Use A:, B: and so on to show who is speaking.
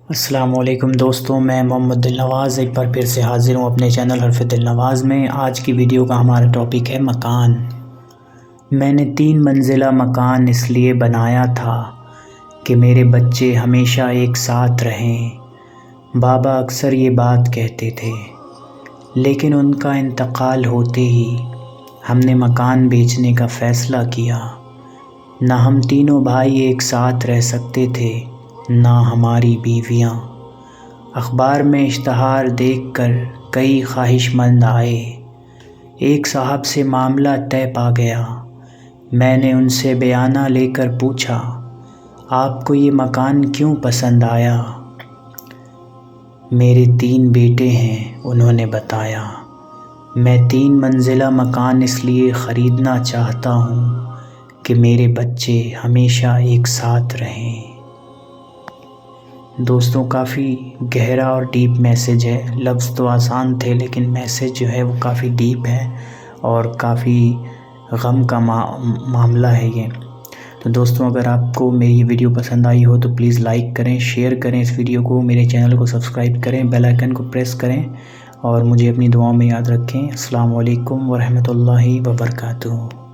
A: السلام علیکم دوستوں، میں محمد دلنواز ایک بار پھر سے حاضر ہوں اپنے چینل حرف دلنواز میں۔ آج کی ویڈیو کا ہمارا ٹاپک ہے مکان۔ میں نے 3 منزلہ مکان اس لیے بنایا تھا کہ میرے بچے ہمیشہ ایک ساتھ رہیں۔ بابا اکثر یہ بات کہتے تھے، لیکن ان کا انتقال ہوتے ہی ہم نے مکان بیچنے کا فیصلہ کیا۔ نہ ہم تینوں بھائی ایک ساتھ رہ سکتے تھے، نہ ہماری بیویاں۔ اخبار میں اشتہار دیکھ کر کئی خواہش مند آئے۔ ایک صاحب سے معاملہ طے پا گیا۔ میں نے ان سے بیانہ لے کر پوچھا، آپ کو یہ مکان کیوں پسند آیا؟ میرے 3 بیٹے ہیں، انہوں نے بتایا۔ میں 3 منزلہ مکان اس لیے خریدنا چاہتا ہوں کہ میرے بچے ہمیشہ ایک ساتھ رہیں۔ دوستوں، کافی گہرا اور ڈیپ میسیج ہے۔ لفظ تو آسان تھے لیکن میسیج جو ہے وہ کافی ڈیپ ہے اور کافی غم کا معاملہ ہے یہ۔ تو دوستوں، اگر آپ کو میری یہ ویڈیو پسند آئی ہو تو پلیز لائک کریں، شیئر کریں اس ویڈیو کو، میرے چینل کو سبسکرائب کریں، بیل آئیکن کو پریس کریں اور مجھے اپنی دعاؤں میں یاد رکھیں۔ السلام علیکم ورحمۃ اللہ وبرکاتہ۔